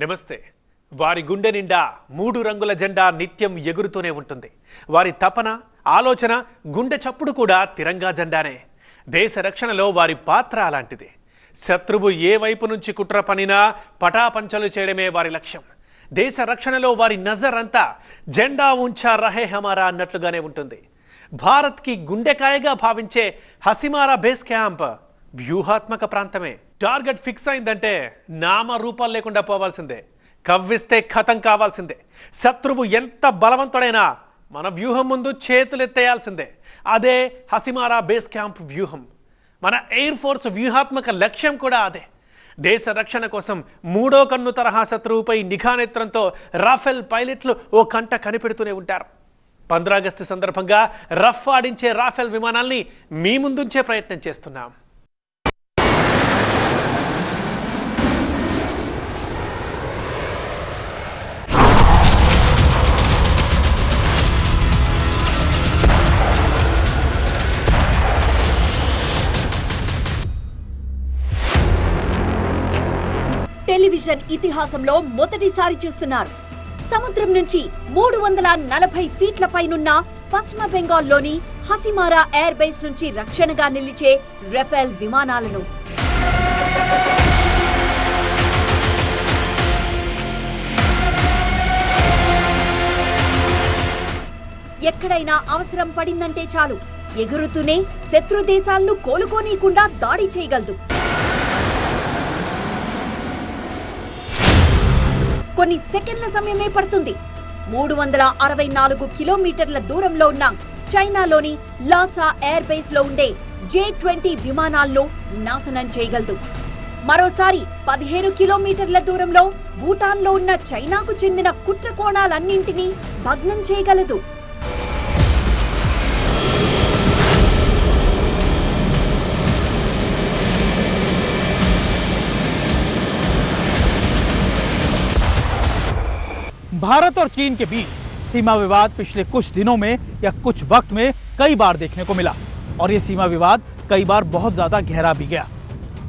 నమస్తే. వారి గుండె నిండా మూడు రంగుల జెండా నిత్యం ఎగురుతూనే ఉంటుంది. వారి తపన, ఆలోచన, గుండె చప్పుడు కూడా తిరంగా జెండానే. దేశ రక్షణలో వారి పాత్ర అలాంటిది. శత్రువు ఏ వైపు నుంచి కుట్ర పనినా పటాపంచలు చేయడమే వారి లక్ష్యం. దేశ రక్షణలో వారి నజర్ అంతా జెండా ఉంచా రహే హమారా అన్నట్లుగానే ఉంటుంది. భారత్కి గుండెకాయగా భావించే హసిమారా బేస్ క్యాంప్ వ్యూహాత్మక ప్రాంతమే. టార్గెట్ ఫిక్స్ అయిందంటే నామరూపాలు లేకుండా పోవాల్సిందే. కవ్విస్తే ఖతం కావాల్సిందే. శత్రువు ఎంత బలవంతుడైనా మన వ్యూహం ముందు చేతులెత్తేయాల్సిందే. అదే హసిమారా బేస్ క్యాంప్ వ్యూహం. మన ఎయిర్ ఫోర్స్ వ్యూహాత్మక లక్ష్యం కూడా అదే. దేశ రక్షణ కోసం మూడో కన్ను తరహా శత్రువుపై నిఘా నేత్రంతో రాఫెల్ పైలట్లు ఓ కంట కనిపెడుతూనే ఉంటారు. 15 ఆగస్టు సందర్భంగా రఫ్ ఆడించే రాఫెల్ విమానాల్ని మీ ముందుంచే ప్రయత్నం చేస్తున్నాం. టెలివిజన్ ఇతిహాసంలో మొదటిసారి చూస్తున్నారు. సముద్రం నుంచి 340 ఫీట్ల పైనున్న పశ్చిమ బెంగాల్లోని హసిమారా ఎయిర్ బేస్ నుంచి రక్షణగా నిలిచే రఫేల్ విమానాలను. ఎక్కడైనా అవసరం పడిందంటే చాలు ఎగురుతూనే శత్రు దేశాలను కోలుకోనీయకుండా దాడి చేయగలదు. కొన్ని సెకండ్ల సమయమే పడుతుంది. 364 కిలోమీటర్ల దూరంలో ఉన్న చైనాలోని లాసా ఎయిర్ బేస్ లో ఉండే J-20 విమానాలను నాశనం చేయగలదు. మరోసారి 15 కిలోమీటర్ల దూరంలో భూటాన్లో ఉన్న చైనాకు చెందిన కుట్ర కోణాలన్నింటినీ భగ్నం చేయగలదు. भारत और चीन के बीच सीमा विवाद पिछले कुछ दिनों में या कुछ वक्त में कई बार देखने को मिला और ये सीमा विवाद कई बार बहुत ज्यादा गहरा भी गया।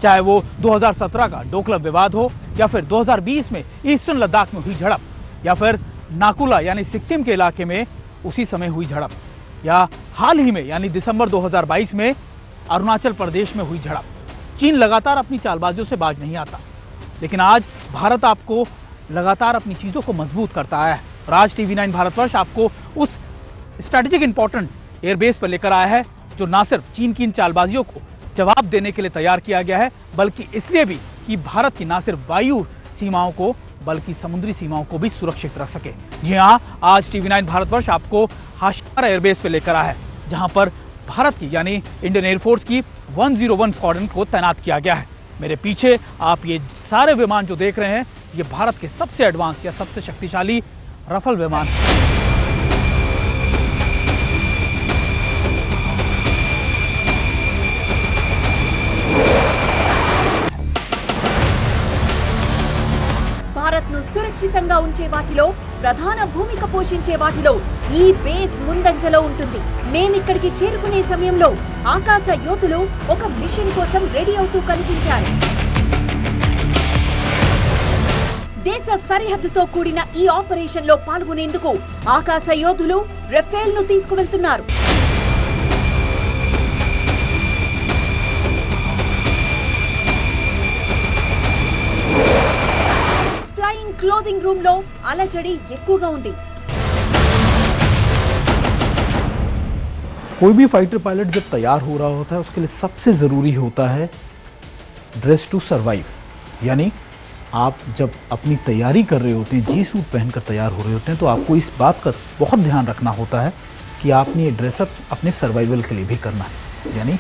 चाहे वो 2017 का डोकलाम विवाद हो या फिर 2020 में ईस्टर्न लद्दाख में हुई झड़प या फिर नाकुला यानी सिक्किम के इलाके में उसी समय हुई झड़प या हाल ही में यानी दिसंबर 2022 में अरुणाचल प्रदेश में हुई झड़प। चीन लगातार अपनी चालबाजियों से बाज नहीं आता, लेकिन आज भारत आपको लगातार अपनी चीज़ों को मजबूत करता आया है। राज TV9 भारतवर्ष आपको उस स्ट्रैटेजिक इंपॉर्टेंट एयरबेस पर लेकर आया है जो ना सिर्फ चीन की इन चालबाजियों को जवाब देने के लिए तैयार किया गया है, बल्कि इसलिए भी कि भारत की ना सिर्फ वायु सीमाओं को बल्कि समुद्री सीमाओं को भी सुरक्षित रख सके। जी हाँ, आज TV9 भारतवर्ष आपको हसिमारा एयरबेस पर लेकर आया है, जहाँ पर भारत की यानी इंडियन एयरफोर्स की 101 स्क्वाड्रन को तैनात किया गया है। मेरे पीछे आप ये सारे विमान जो देख रहे हैं, ये भारत के सबसे एडवांस या सबसे शक्तिशाली रफेल विमान है। భారత్ను సురక్షితంగా ఉంచే వాటిలో ప్రధాన భూమిక పోషించే వాటిలో ఈ బేస్ ముందంజలో ఉంటుంది. మేమిక్కడికి చేరుకునే సమయంలో ఆకాశ యోధులు ఒక మిషన్ కోసం రెడీ అవుతూ కనిపించారు. దేశ సరిహద్దుతో కూడిన ఈ ఆపరేషన్ లో పాల్గొనేందుకు ఆకాశ యోధులు రఫేల్ ను తీసుకువెళ్తున్నారు. ఫ్లయింగ్ క్లోదింగ్ రూమ్ లో అలజడి ఎక్కువగా ఉంది. कोई भी फाइटर पायलट जब तैयार हो रहा होता है उसके लिए सबसे ज़रूरी होता है ड्रेस टू सर्वाइव, यानी आप जब अपनी तैयारी कर रहे होते हैं, जी सूट पहनकर तैयार हो रहे होते हैं, तो आपको इस बात का बहुत ध्यान रखना होता है कि आपने ये ड्रेसअप अपने सर्वाइवल के लिए भी करना है। यानी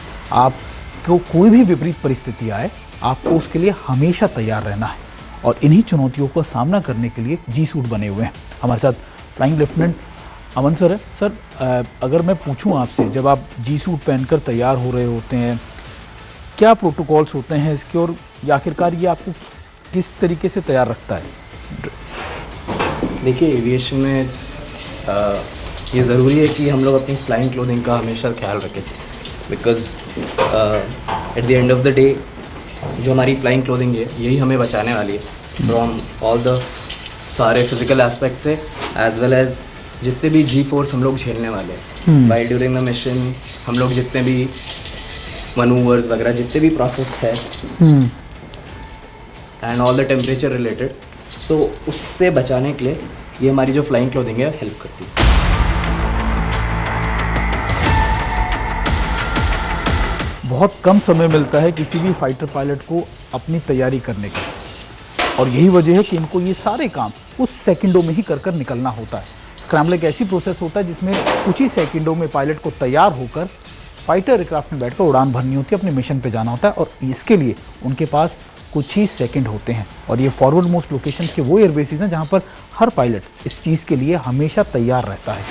आपको कोई भी विपरीत परिस्थिति आए, आपको उसके लिए हमेशा तैयार रहना है और इन्हीं चुनौतियों का सामना करने के लिए जी सूट बने हुए हैं। हमारे साथ फ्लाइंग लेफ्टिनेंट अमन सर है। सर, अगर मैं पूछूं आपसे, जब आप जी सूट पहनकर तैयार हो रहे होते हैं, क्या प्रोटोकॉल्स होते हैं इसके और आखिरकार ये आपको किस तरीके से तैयार रखता है? देखिए, एविएशन में ये ज़रूरी है कि हम लोग अपनी फ्लाइंग क्लोथिंग का हमेशा ख्याल रखें, because at the end of the day जो हमारी फ्लाइंग क्लोथिंग है यही हमें बचाने वाली है। फ्रॉम ऑल द सारे फिजिकल एस्पेक्ट से एज वेल एज जितने भी जी फोर्स हम लोग झेलने वाले हैं बाई ड्यूरिंग द मिशन। हम लोग जितने भी मनूवर्स वगैरह जितने भी प्रोसेस है and all the temperature related, तो उससे बचाने के लिए ये हमारी जो फ्लाइंग क्लोथिंग है हेल्प करती है। बहुत कम समय मिलता है किसी भी फाइटर पायलट को अपनी तैयारी करने का, और यही वजह है कि इनको ये सारे काम कुछ सेकंडों में ही कर निकलना होता है। स्क्रैम्बल एक ऐसी प्रोसेस होता है जिसमें कुछ ही सेकंडों में पायलट को तैयार होकर फाइटर एयरक्राफ्ट में बैठकर उड़ान भरनी होती है, अपने मिशन पे जाना होता है, और इसके लिए उनके पास कुछ ही सेकंड होते हैं। और ये फॉरवर्ड मोस्ट लोकेशन के वो एयरबेसिस हैं जहाँ पर हर पायलट इस चीज़ के लिए हमेशा तैयार रहता है।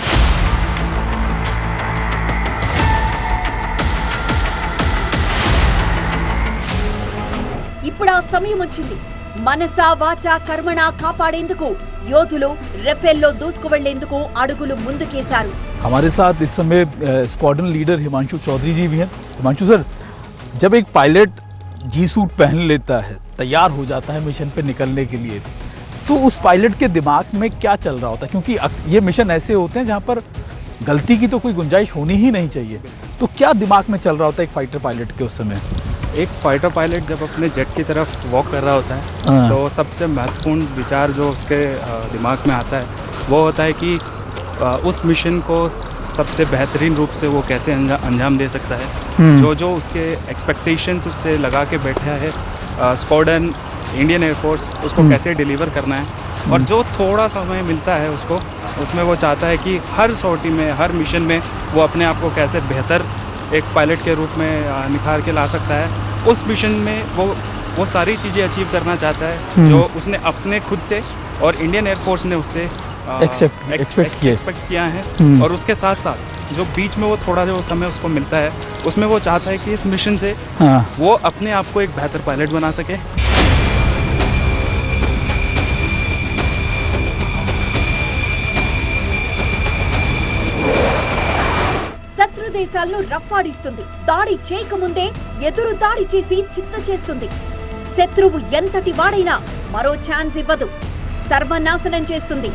ఇప్పుడు ఆ సమయం వచ్చింది. మనసా వాచా కర్మణ కాపాడేందుకు యోధులు రఫేల్లో దూసుకు వెళ్లేందుకు అడుగులు ముందుకేశారు. हमारे साथ इस समय स्क्वाड्रन लीडर हिमांशु चौधरी जी भी हैं। हिमांशु सर, जब एक पायलट जी सूट पहन लेता है, तैयार हो जाता है मिशन पे निकलने के लिए, तो उस पायलट के दिमाग में क्या चल रहा होता है? क्योंकि ये मिशन ऐसे होते हैं जहाँ पर गलती की तो कोई गुंजाइश होनी ही नहीं चाहिए, तो क्या दिमाग में चल रहा होता है एक फाइटर पायलट के उस समय? एक फाइटर पायलट जब अपने जेट की तरफ वॉक कर रहा होता है तो सबसे महत्वपूर्ण विचार जो उसके दिमाग में आता है वो होता है कि उस मिशन को सबसे बेहतरीन रूप से वो कैसे अंजाम दे सकता है। जो उसके एक्सपेक्टेशंस उससे लगा के बैठा है स्क्वाड्रन इंडियन एयरफोर्स, उसको कैसे डिलीवर करना है, और जो थोड़ा समय मिलता है उसको, उसमें वो चाहता है कि हर सॉर्टी में, हर मिशन में वो अपने आप को कैसे बेहतर एक पायलट के रूप में निखार के ला सकता है। उस मिशन में वो सारी चीज़ें अचीव करना चाहता है जो उसने अपने खुद से और इंडियन एयरफोर्स ने उससे एक्सपेक्ट किया है। और उसके साथ साथ जो बीच में वो थोड़ा जो समय उसको मिलता है उसमें वो चाहता है कि इस मिशन से वो अपने आप को एक बेहतर पायलट बना सके। శత్రు దేశాలను రఫ్ఫాడిస్తుంది. దాడి చేయకముందే ఎదురు దాడి చేసి చిత్త చేస్తుంది. శత్రువు ఎంతటి వాడైనా మరో ఛాన్స్ ఇవ్వదు. సర్వనాశనం చేస్తుంది.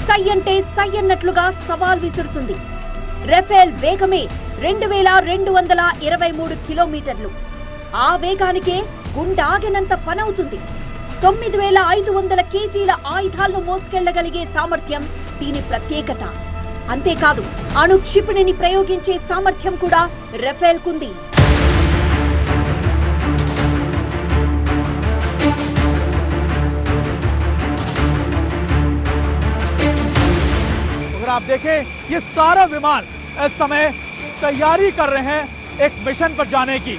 సై అంటే సై అన్నట్లుగా సవాల్ విసురుతుంది. రఫేల్ వేగమే 2223 కిలోమీటర్లు. ఆ వేగానికే గుండాగినంత పనవుతుంది. 9500 కేజీల ఆయుధాలను మోసుకెళ్లగలిగే సామర్థ్యం దీని ప్రత్యేకత. అంతేకాదు, అణు క్షిపణిని ప్రయోగించే సామర్థ్యం కూడా రఫేల్ కుంది. अगर आप देखें, ये सारा विमान इस समय तैयारी कर रहे हैं एक मिशन पर जाने की,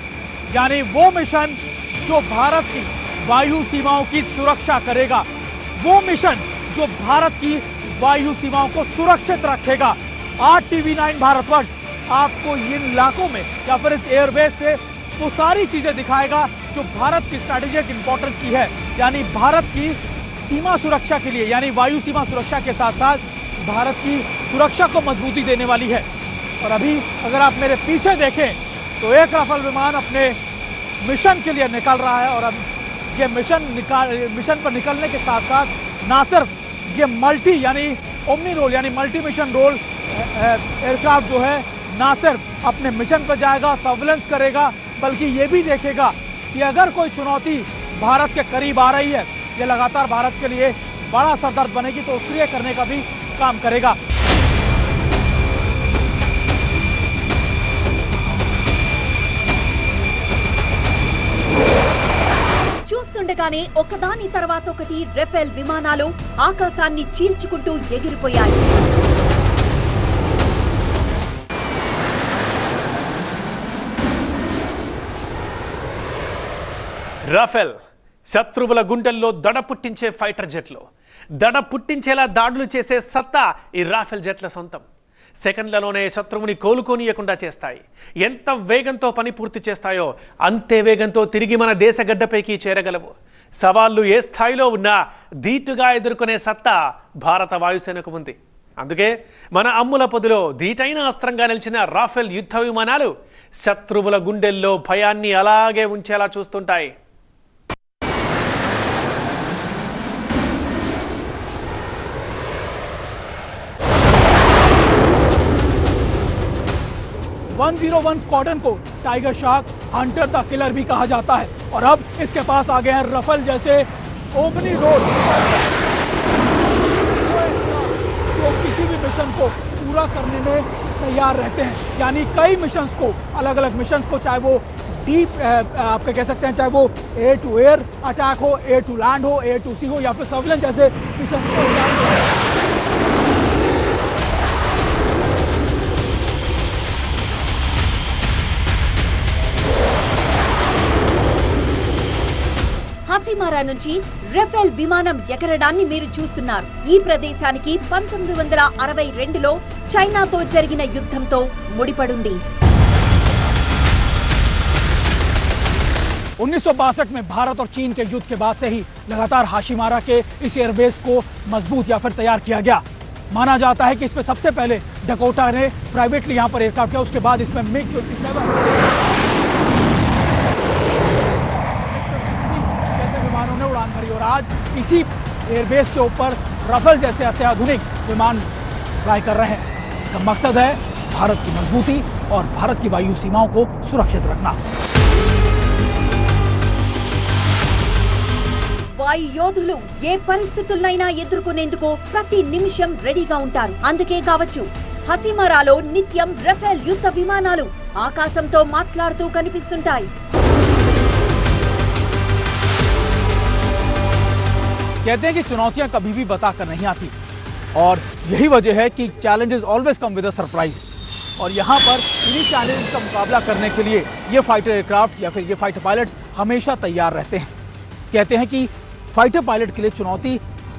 यानी वो मिशन जो भारत की वायु सीमाओं की सुरक्षा करेगा, वो मिशन जो भारत की वायु सीमाओं को सुरक्षित रखेगा। आज TV9 भारतवर्ष आपको इन इलाकों में या फिर इस एयरबेस से वो सारी चीजें दिखाएगा जो भारत की स्ट्रैटेजिक इंपॉर्टेंस की है, यानी भारत की सीमा सुरक्षा के लिए, यानी वायु सीमा सुरक्षा के साथ साथ भारत की सुरक्षा को मजबूती देने वाली है। और अभी अगर आप मेरे पीछे देखें तो एक राफेल विमान अपने मिशन के लिए निकल रहा है, और अब ये मिशन पर निकलने के साथ साथ ना सिर्फ ये मल्टी यानी ओमनी रोल यानी मल्टी मिशन रोल एयरक्राफ्ट जो है ना सिर्फ अपने मिशन पर जाएगा, सर्विलेंस करेगा, बल्कि ये भी देखेगा कि अगर कोई चुनौती भारत के करीब आ रही है, ये लगातार भारत के लिए बड़ा सरदर्द बनेगी, तो उसके लिए करने का भी काम करेगा। చూస్తుండగానే ఒకదాని తర్వాత ఒకటి రఫేల్ విమానాలు ఆకాశాన్ని చీల్చుకుంటూ ఎగిరిపోయాయి. రాఫెల్ శత్రువుల గుండెల్లో దడ పుట్టించే ఫైటర్ జెట్లు. దడ పుట్టించేలా దాడులు చేసే సత్తా ఈ రాఫెల్ జెట్ల సొంతం. సెకండ్లలోనే శత్రువుని కోలుకోనీయకుండా చేస్తాయి. ఎంత వేగంతో పని పూర్తి చేస్తాయో అంతే వేగంతో తిరిగి మన దేశ గడ్డపైకి చేరగలవు. సవాళ్లు ఏ స్థాయిలో ఉన్నా ధీటుగా ఎదుర్కొనే సత్తా భారత వాయుసేనకు ఉంది. అందుకే మన అమ్ముల పొదిలో ధీటైన అస్త్రంగా నిలిచిన రాఫెల్ యుద్ధ విమానాలు శత్రువుల గుండెల్లో భయాన్ని అలాగే ఉంచేలా చూస్తుంటాయి. 101 स्क्वाड्रन को tiger shark, Hunter the killer भी कहा जाता है। और अब इसके पास आ गए हैं रफेल जैसे ओमनी रोड, जो किसी भी मिशन को पूरा करने में तैयार रहते हैं। यानी कई मिशंस को, अलग अलग मिशंस को, चाहे वो डीप आपके कह सकते हैं, चाहे वो एयर टू एयर अटैक हो, एयर टू लैंड हो, एयर टू सी हो, या फिर सर्विलेंस जैसे मिशन को। హసిమారా నుంచి రఫేల్ విమానం ఎగరడాన్ని మీరు చూస్తున్నారు. ఈ ప్రదేశానికి 1962లో చైనాతో జరిగిన యుద్ధంతో ముడిపడుంది. 1962 में भारत और चीन के युद्ध के बाद से ही लगातार हाशिमारा के इस एयरबेस को मजबूत या फिर तैयार किया गया। माना जाता है कि इसमें सबसे पहले डकोटा ने प्राइवेटली यहाँ पर एयरक्राफ्ट किया, उसके बाद इसमें MiG-27 जैसे विमानों ने उड़ान भरी और आज इसी एयरबेस के ऊपर रफेल जैसे अत्याधुनिक विमान फ्लाई कर रहे हैं। इसका मकसद है भारत की मजबूती और भारत की वायु सीमाओं को सुरक्षित रखना। వాయు యోధులు ఏ పరిస్థితులనైనా ఎదుర్కొనేందుకు ప్రతి నిమిషం రెడీగా ఉంటారు. అందుకే కావచ్చు హసిమారాలో నిత్యం రఫేల్ యుద్ధ విమానాలు ఆకాశంతో మాట్లాడుతూ కనిపిస్తుంటాయి. कहते हैं कि चुनौतियां कभी भी बताकर नहीं आती और यही वजह है कि challenges always come with a surprise. और यहाँ पर इन्हीं चैलेंजेस का मुकाबला करने के लिए ये फाइटर एयरक्राफ्ट या फिर ये फाइटर पायलट्स हमेशा तैयार रहते हैं। कहते हैं कि फाइटर पायलट के लिए चुनौती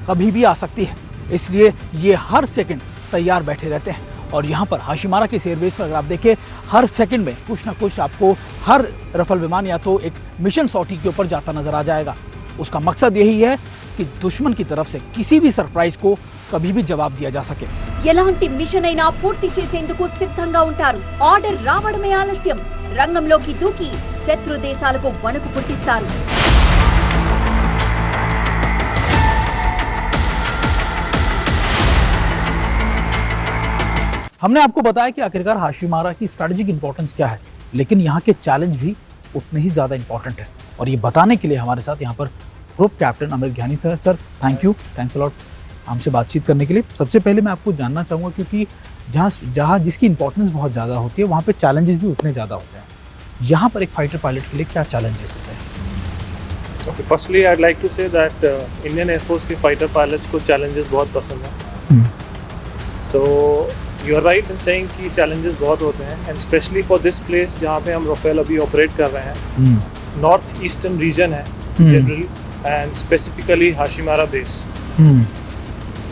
कभी भी आ सकती है, इसलिए ये हर सेकंड तैयार बैठे रहते हैं। और यहाँ पर हाशिमारा के एयरबेस पर अगर आप देखें, हर सेकंड में कुछ ना कुछ आपको हर रफेल विमान या तो एक मिशन सॉर्टी के ऊपर जाता नजर आ जाएगा। उसका मकसद यही है कि दुश्मन की तरफ से किसी भी सरप्राइज को कभी भी जवाब दिया जा सके। ఎలాంటి మిషన్ అయినా పూర్తి చేసేందుకు సిద్ధంగా ఉంటారు. ఆర్డర్ రావడమే ఆలస్యం. రంగంలోకి దూకి శత్రు దేశాలకు వణుకు పుట్టిస్తారు. हमने आपको बताया कि आखिरकार हाशिमारा की स्ट्रैटेजिक इंपॉर्टेंस क्या है, लेकिन यहाँ के चैलेंज भी उतने ही ज़्यादा इंपॉर्टेंट है। और ये बताने के लिए हमारे साथ यहाँ पर ग्रुप कैप्टन अमित ज्ञानी sir. Sir thank you, thanks a lot हमसे बातचीत करने के लिए। सबसे पहले मैं आपको जानना चाहूँगा, क्योंकि जहाँ जिसकी इंपॉर्टेंस बहुत ज़्यादा होती है वहाँ पे चैलेंजेस भी उतने ज़्यादा होते हैं। यहाँ पर एक फाइटर पायलट के लिए क्या चैलेंजेस होते हैं? Okay, firstly, I'd like to say that Indian Air Force के fighter pilots को challenges बहुत पसंद हैं. So you are right in saying कि challenges बहुत होते हैं, and especially for this place जहाँ पे हम रफेल अभी operate कर रहे हैं, North Eastern region है generally, and specifically Hasimara base.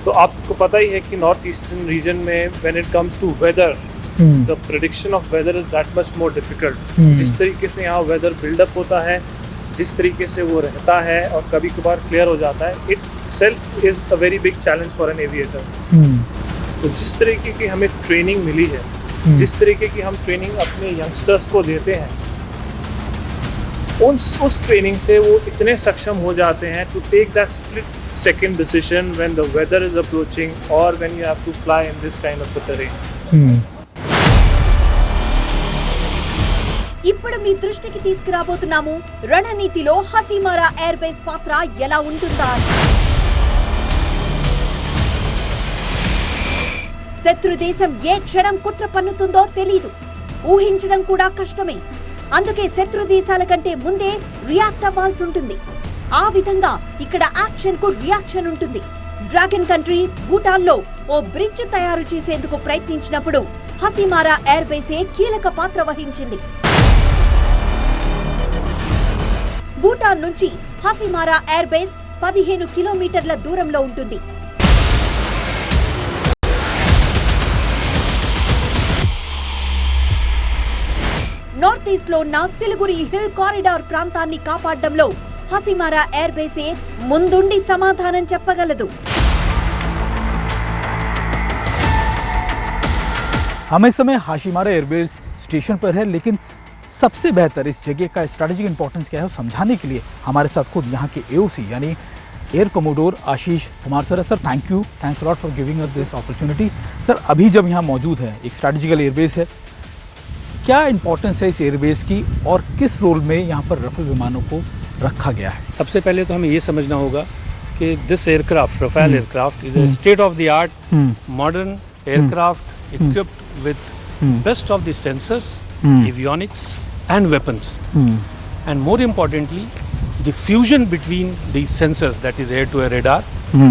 तो आपको पता ही है कि North Eastern region में when it comes to weather, the prediction of weather is that much more difficult. जिस तरीके से यहाँ weather build up होता है, जिस तरीके से वो रहता है और कभी कभार क्लियर हो जाता है, it itself is a very big challenge for an aviator. तो जिस तरीके की हमें ट्रेनिंग मिली है, जिस तरीके की हम ट्रेनिंग अपने यंगस्टर्स को देते हैं, उस ट्रेनिंग से वो इतने सक्षम हो जाते हैं to take that split second decision when the weather is approaching और when you have to fly in this kind of terrain. ఇప్పుడు మీ దృష్టికి తీసుకురాబోతున్నాము రణనీతిలో హసిమారా ఎయిర్ బేస్ పాత్ర ఎలా ఉంటుందా. శత్రు దేశం ఏ క్షణం కుట్ర పన్నుతుందో తెలీదు, ఊహించడం కూడా కష్టమే. అందుకే శత్రు దేశాల కంటే ముందే రియాక్ట్ అవ్వాల్సి ఉంటుంది. ఆ విధంగా ఇక్కడ యాక్షన్ కు రియాక్షన్ ఉంటుంది. డ్రాగన్ కంట్రీ భూటాన్లో ఓ బ్రిడ్జ్ తయారు చేసేందుకు ప్రయత్నించినప్పుడు హసిమారా ఎయిర్ బేసే కీలక పాత్ర వహించింది. భూటాన్ నుంచి హసిమారా ఎయిర్ బేస్ 15 కిలోమీటర్ల దూరంలో ఉంటుంది. నార్త్ ఈస్ట్ లో ఉన్న సిలిగురి హిల్ కారిడార్ ప్రాంతాన్ని కాపాడడంలో హసిమారా ఎయిర్ బేసే ముందుండి సమాధానం చెప్పగలదు. हम इस समय हाशिमारा एयरबेस स्टेशन पर है, लेकिन सबसे बेहतर इस जगह का स्ट्रैटेजिक इंपॉर्टेंस क्या है समझाने के लिए हमारे साथ खुद यहाँ के एओसी यानी air commodore Ashish Kumar sir है। Sir thank you, thanks lot for giving us this opportunity. Sir अभी जब यहाँ मौजूद है, एक स्ट्रैटेजिकल एयरबेस है, क्या इंपॉर्टेंस है इस एयरबेस की और किस रोल में यहाँ पर रफेल विमानों को रखा गया है? सबसे पहले तो हमें ये समझना होगा कि this aircraft, Rafale aircraft, is a state of the art modern aircraft equipped with best of the sensors, avionics and weapons. And more importantly, the fusion between these sensors, that is air to air radar,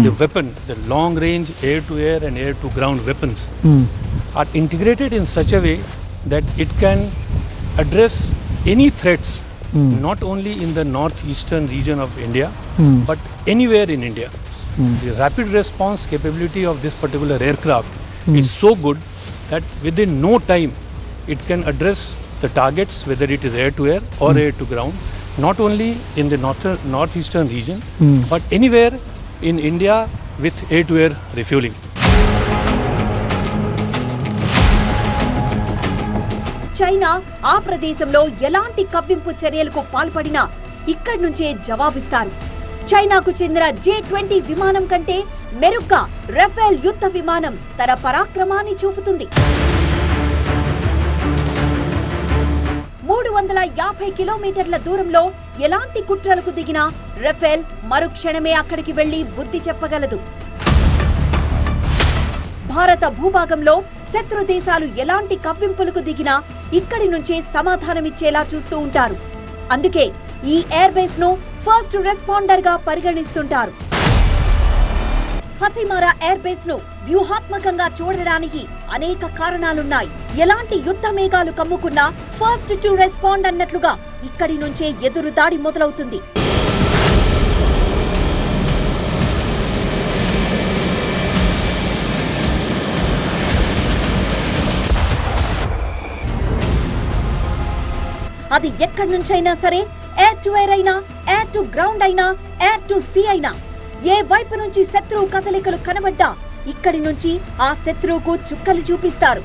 the weapon, the long range air to air and air to ground weapons are integrated in such a way that it can address any threats, not only in the northeastern region of India, but anywhere in India. The rapid response capability of this particular aircraft is so good that within no time it can address the targets, whether it is air to air or air to ground, not only in the northeastern region, but anywhere in India with air to air refueling. China ఆ ప్రదేశంలో ఎలాంటి కవ్వింపు చర్యలకు పాల్పడినా ఇక్కడి నుంచే జవాబిస్తారు. చైనాకు చెందిన J-20 విమానం కంటే మెరుగ్గా రఫేల్ యుద్ధ విమానం తన పరాక్రమాన్ని చూపుతుంది. 350 కిలోమీటర్ల దూరంలో ఎలాంటి కుట్రలకు దిగినా రఫేల్ మరుక్షణమే అక్కడికి వెళ్లి బుద్ధి చెప్పగలదు. భారత భూభాగంలో శత్రు దేశాలు ఎలాంటి కవ్వింపులకు దిగినా ఇక్కడి నుంచే సమాధానమిచ్చేలా చూస్తూ ఉంటారు. అందుకే ఈ ఎయిర్ బేస్ ను ఫస్ట్ రెస్పాండర్ గా పరిగణిస్తుంటారు. హసిమారా ఎయిర్ బేస్ ను వ్యూహాత్మకంగా చూడడానికి అనేక కారణాలున్నాయి. ఎలాంటి యుద్ధ మేఘాలు కమ్ముకున్నా ఫస్ట్ టు రెస్పాండ్ అన్నట్లుగా ఇక్కడి నుంచే ఎదురు దాడి మొదలవుతుంది. అది ఎక్కడి నుంచైనా సరే, ఎయిర్ టు ఎయిర్ అయినా, ఎయిర్ టు గ్రౌండ్ అయినా, ఎయిర్ టు సీ అయినా, ఏ వైపు నుంచి శత్రువు కదలికలు కనబడ్డా ఇక్కడి నుంచి ఆ శత్రువుకు చుక్కలు చూపిస్తారు.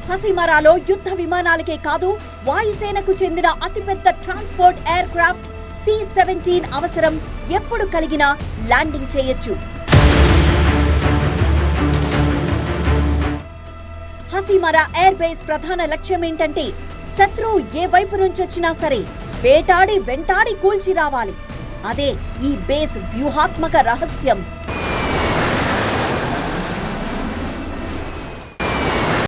హసిమారాలో యుద్ధ విమానాలకే కాదు, వాయుసేనకు చెందిన అతిపెద్ద ట్రాన్స్పోర్ట్ ఎయిర్ క్రాఫ్ట్ C-17 అవసరం ఎప్పుడు కలిగినా ల్యాండింగ్ చేయొచ్చు. హసిమారా ఎయిర్ బేస్ ప్రధాన లక్ష్యం ఏంటంటే శత్రువు ఏ వైపు నుంచి వచ్చినా సరే వేటాడి వెంటాడి కూల్చి రావాలి. అదే ఈ బేస్ వ్యూహాత్మక రహస్యం.